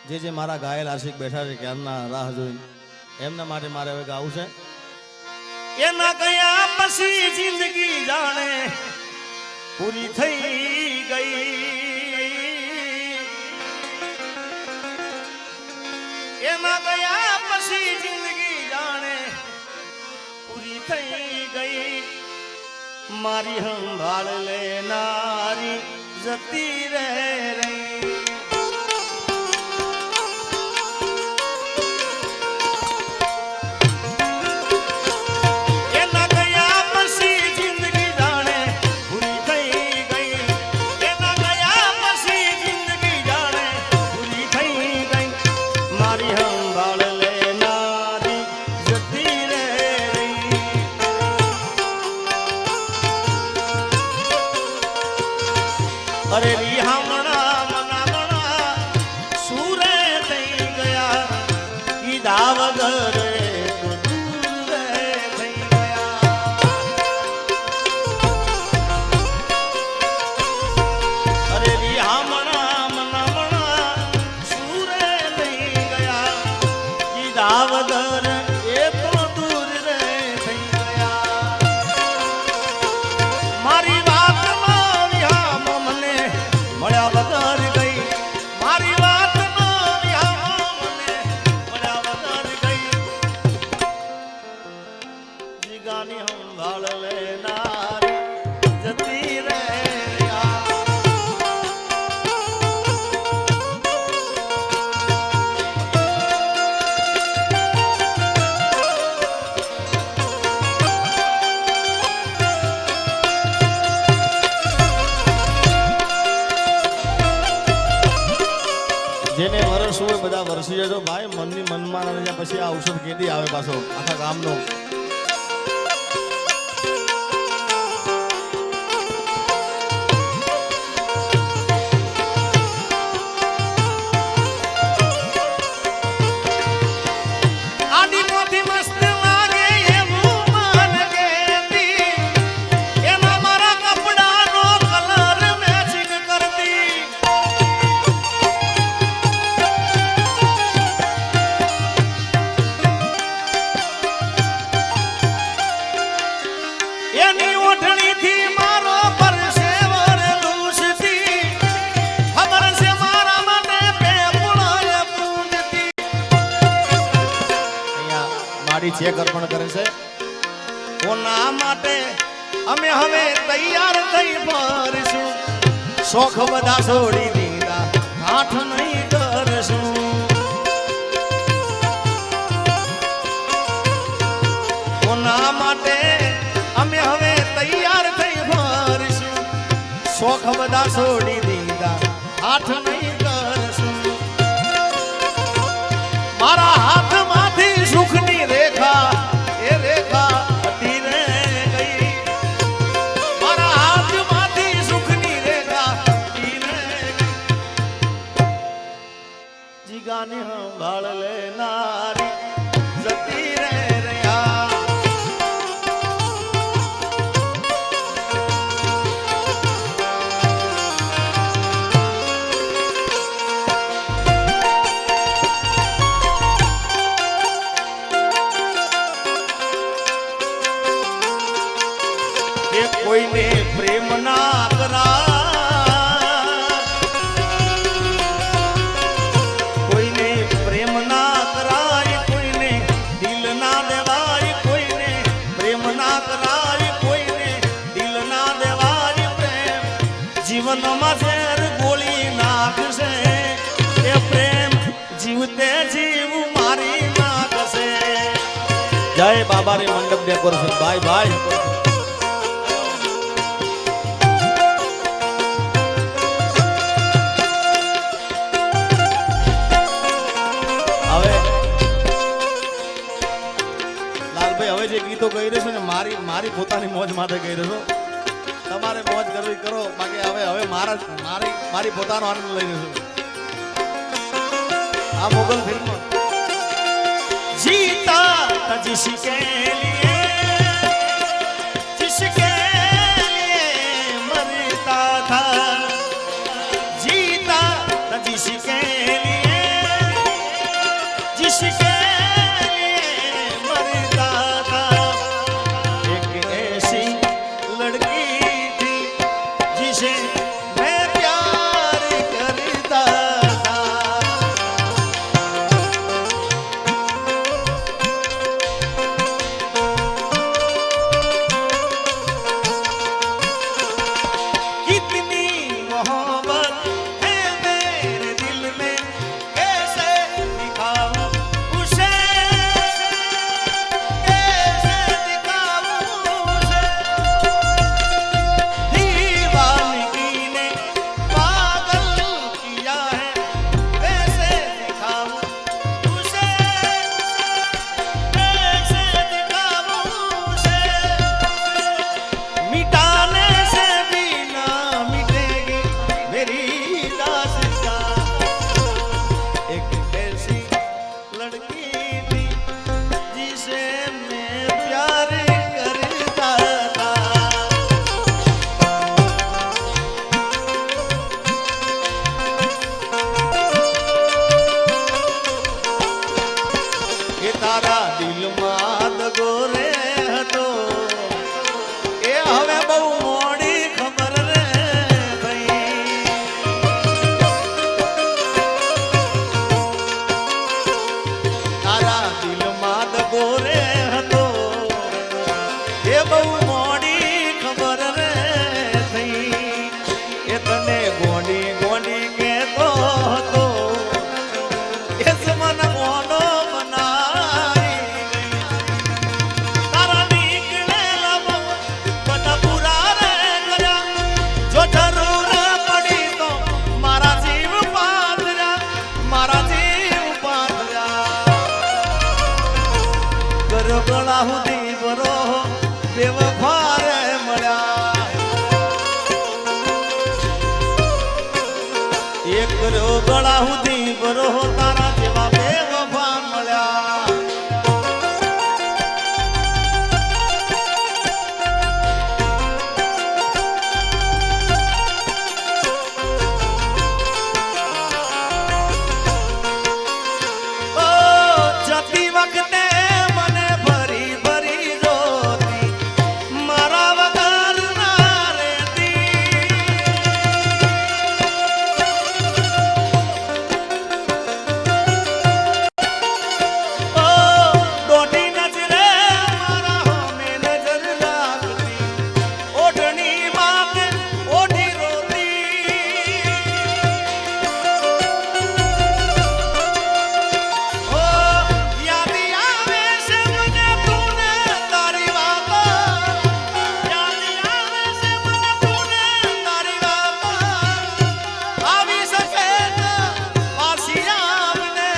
જે મારા ગાયેલ આશિક બેઠા છે ક્યારના રાહ જોઈને એમના માટે મારે હવે ગાવું છે. એના ગયા પછી જિંદગી જાણે પૂરી થઈ ગઈ. એના ગયા પછી જિંદગી જાણે પૂરી થઈ ગઈ. મારી સંભાળ લેનારી જતી રહે રહી. અરે રિહામણા મનામણા સુરે થઈ ગયા કીધા વગર દૂર થઈ ગયા. અરે રિહામણા મનામણા સુરે થઈ ગયા કીધા વગર એ તો દૂર થઈ ગયા. મારી મળ્યા વગર ગઈ. મારી વાત નો મને મળ્યા વગર ગઈ. જીગાની સંભાળ લેનારી જતી રે. જેને વર્ષ હોય બધા વર્ષી જજો ભાઈ. મનની મનમાં રહ્યા પછી આ ઔષધ કેદી આવે પાછો આખા ગામનો. ચેક અર્પણ કરે છે. કોના માટે અમે હવે તૈયાર થઈ ફરશું. શોખ બધા છોડી દીધા ગાંઠ નહીં કરશું. કોના માટે અમે હવે તૈયાર થઈ ફરશું. શોખ બધા છોડી દીધા ગાંઠ નહીં કરશું. મારા હાથમાંથી સુખની રેખા એ રેખા હટી રે ગઈ. મારા હાથમાંથી સુખની રેખા હટી રે ગઈ. જીગાની સંભાળ લેનારી જતી રે રહ્યા. કોઈને પ્રેમ ના કરાય. કોઈને પ્રેમ ના કરાય. કોઈને દિલ ના દેવાય. કોઈને પ્રેમ ના કરાય. કોઈને દિલ ના દેવાય. પ્રેમ જીવનમાં ઝેર ગોળી નાખશે. એ પ્રેમ જીવતે જીવ મારી નાખશે. જય બાબા રે મંડપ ડેકોરેશન. ભાઈ ભાઈ જે ગીતો ગઈ રહ્યો ને મારી પોતાની મોજ માટે ગઈ રહ્યો. તમારે મોજ કરવી કરો. બાકી હવે મારી પોતાનો આનંદ લઈ રહ્યો છું. આ મોગલ ફિલ્મ જીતા जिसके लिए मरता था, जीता जिसके लिए એક કર્યો ગળા સુધી બરો તારા જેવા બે વફા મળ્યા જતી વખતે મને ફરી ફરી જોતી મારા વગર ના રહેતી દોઢી નજરે મારા હોમે નજર લાગતી ઓઢણી માથે ઓઢી રોતી યાદી આવે છે મને તુને તારી વાતો યાદી આવે છે મને તુને તારી વાતો આવી શકે તો પાછી આવને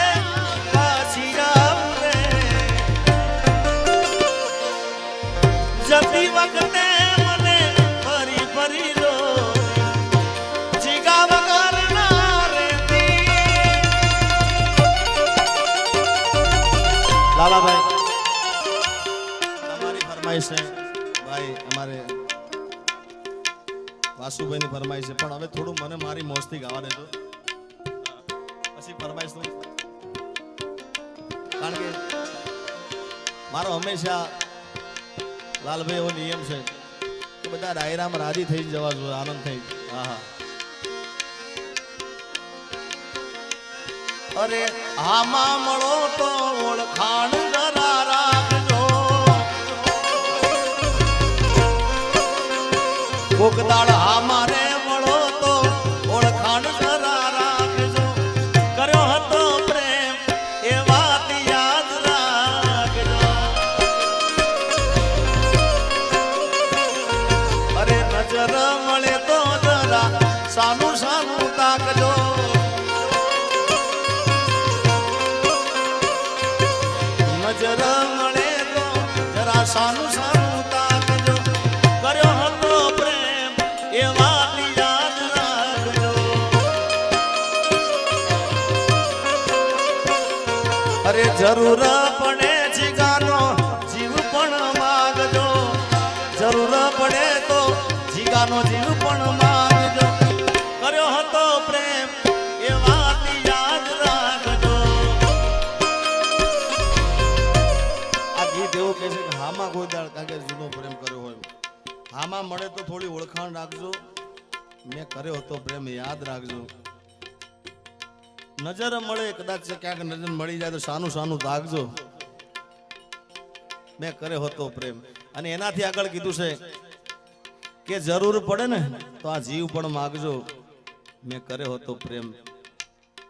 જતી વખતે મને ફરી ફરી રોતી જીગા વગર ના રહેતી લાલાભાઈ તમારી ફરમાઈશ છે ભાઈ અમારે વાસુભાઈની ફરમાઈશ છે પણ હવે થોડું મને મારી મોજથી ગાવા દેજો પછી ફરમાઈશ તો કારણ કે મારો હંમેશા લાલભાઈ એવો નિયમ છે કે બધા ડાયરામાં રાજી થઈ જવા જોઈએ આનંદ થઈ હા હા અરે આમાં મળો તો ઓળખાણ જરા રાખજો કોક દાડ આમારે મળો તો ઓળખાણ જરા રાખજો કર્યો હતો પ્રેમ એ વાત યાદ રાખજો અરે નજર મળે તો જરા સાનું સાનું તાકજો નજર મળે તો જરા સાનું સાનું તાકજો કર્યો હતો પ્રેમ એ વાત યાદ રાખજો અરે જરૂર પડે જીગાનો જીવ પણ માગજો જરૂર પડે તો જીગાનો જીવ પણ માગજો કર્યો હતો પ્રેમ એ વાત યાદ રાખજો આ ગીત એવું કહે છે કે હામાં કોઈ દાળ કાગે જૂનો પ્રેમ કર્યો હોય હામાં મળે તો થોડી ઓળખાણ રાખજો મેં કર્યો હતો પ્રેમ યાદ રાખજો નજર મળે કદાચ ક્યાંક નજર મળી જાય તો સાનું સાનું તાકજો મેં કર્યો હતો પ્રેમ અને એનાથી આગળ કીધું છે કે જરૂર પડે ને તો આ જીવ પણ માગજો મેં કર્યો હતો પ્રેમ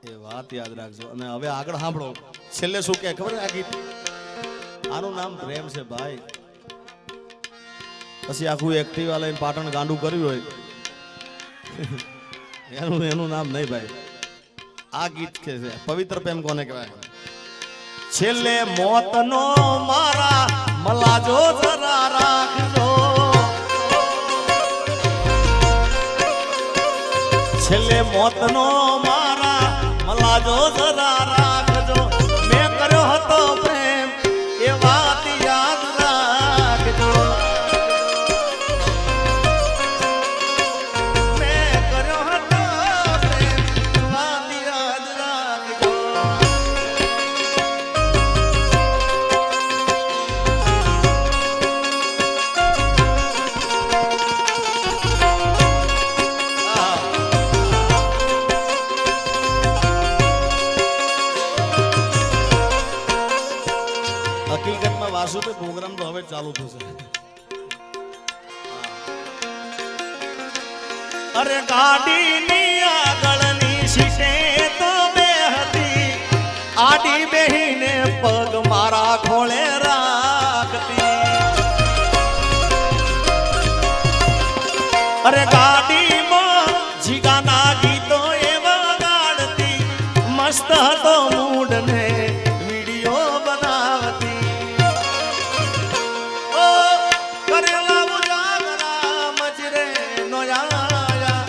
એ વાત યાદ રાખજો અને હવે આગળ સાંભળો છેલ્લે શું કે ખબર આ ગીત આનું નામ પ્રેમ છે ભાઈ પછી આખું એક્ટિવા લઈને પાટણ ગાંડું કર્યું હોય એનું નામ નહીં ભાઈ આ ગીત છે પવિત્ર પ્રેમ કોને કહેવાય છેલ્લે મોતનો મારા મલાજો જરા રાખજો છેલ્લે મોતનો મારા મલાજો જરા રાખજો મેં કર્યો હતો પ્રેમ એ વાત યાદ રાખજો મેં કર્યો હતો પ્રેમ વાત યાદ રાખજો હકીકતમાં વાસુભાઈ પ્રોગ્રામ તો હવે ચાલુ થશે અરે ગાડીની આગળની સીટે તો બે હતી આડી બેહીને પગ મારા ખોળે રાખતી અરે ગાડીમાં જીગાના ગીતો એવા ગાડતી મસ્ત હતો મૂડ ને વિડિયો બનાવતી ઓ કરેલા ઉજાગરા મજરે નો આયા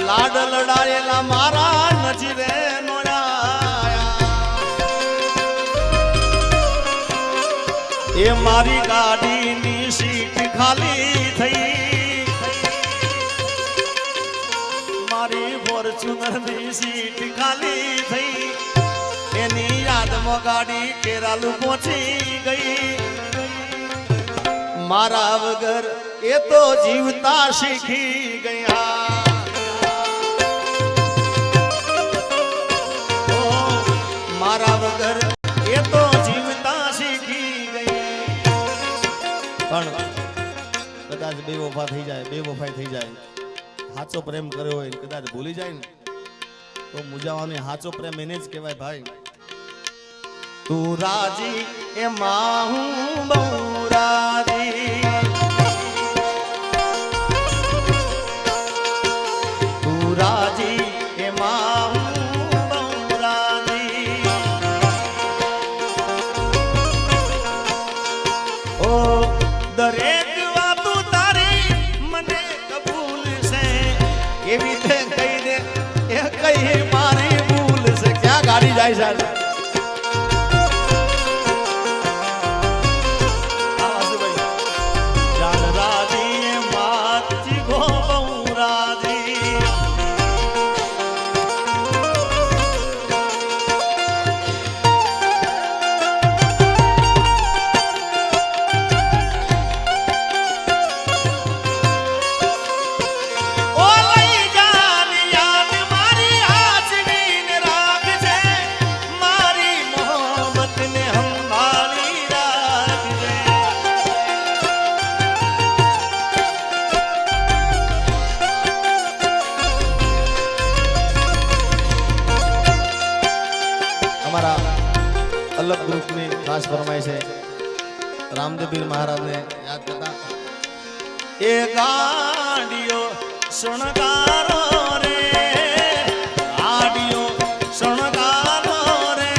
લાડ લડાયેલા મારા એ મારી ગાડીની સીટ ખાલી થઈ, મારી ફોર્ચ્યુનરની સીટ ખાલી થઈ, એની યાદમાં ગાડી કેરાલુ પહોંચી ગઈ. મારા વગર એ તો જીવતા શીખી ગયા. મારા વગર એ તો જીવતા શીખી ગઈ. પણ કદાચ બેવફા થઈ જાય, બેવફાઈ થઈ જાય, સાચો પ્રેમ કર્યો હોય કદાચ ભૂલી જાય ને તો મુજાવાનો સાચો પ્રેમ એને જ કહેવાય. ભાઈ તું રાજી એમાં હું બહુ રાજી, તું રાજી એમાં હું બહુ રાજી. ઓ દરેક વાતો તારી મને કબૂલ છે, એવી તે કહી દે એ કઈ મારી ભૂલ છે. ક્યાં ગાડી જાય છે? અલગ ગ્રુપની ખાસ ફરમાઈ છે રામદેવપીર મહારાજને યાદ કરતા. એ ગાડીઓ શણગારો રે, ગાડીઓ શણગારો રે,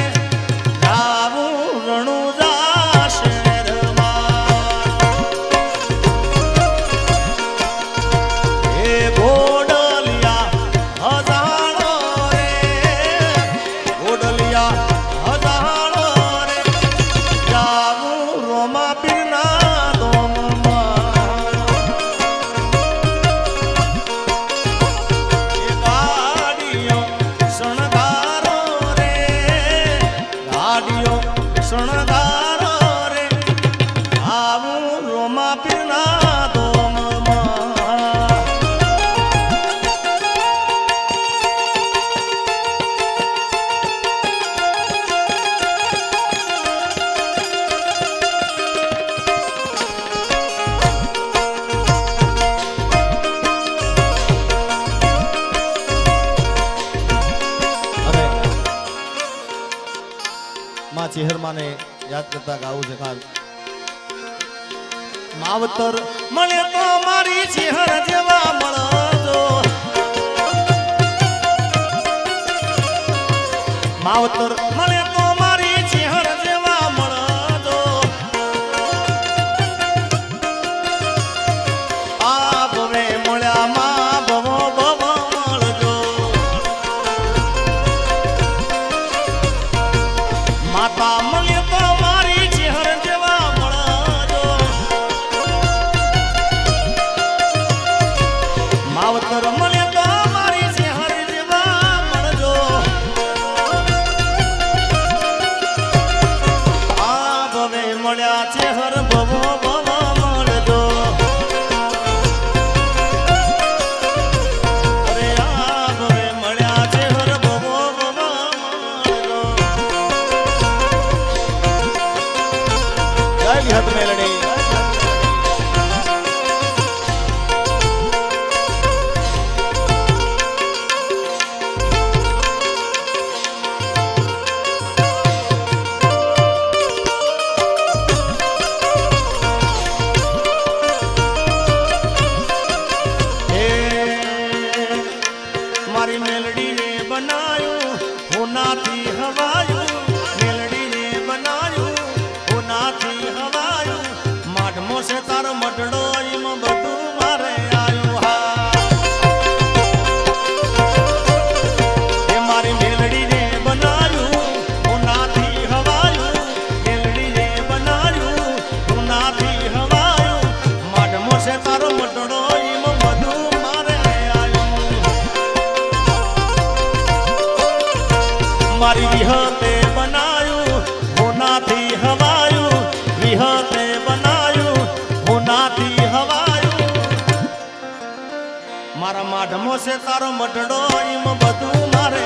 જાવું રણુજા શહેરમાં. એ ગોડલિયા હજારો રે, ગોડલિયા ચેહરમાને યાદ કરતા ગાવું છે. ખાસ માવતર મળે તો મારી ચેહર જેવા મળજો, માવતર મળે તો મારી ચેહર જેવા મળજો. આ ભવે મળ્યા માં ભવો ભવો મળજો. માતા મળે તો મારી ચેહર જેવા મળજો, માવતર મળે તો મારી ચેહર જેવા મળજો. આ ભવે મળ્યા ચેહર ભવો ભવો મળજો. અરે આ ભવે મળ્યા ચેહર ભવો ભવો મળજો. હાથ મેલડી મારી મેલડી ને બનાયું હોનાથી હવાયું, મેલડી ને બનાયું હોનાથી હવાયું. માઢમો છે તારો મટડો એમાં બધું મારે આવ્યું. હા એ મારી મેલડી ને બનાયું હોનાથી હવાયું, મેલડી ને બનાયું છે તારો મટડો ઈમ બધું મારે આવ્યું મારી વિહતે બનાયું હોનાથી હવાયું વિહતે બનાયું હોનાથી હવાયું મારા માઢમો છે તારો મટડો ઈમ બધું મારે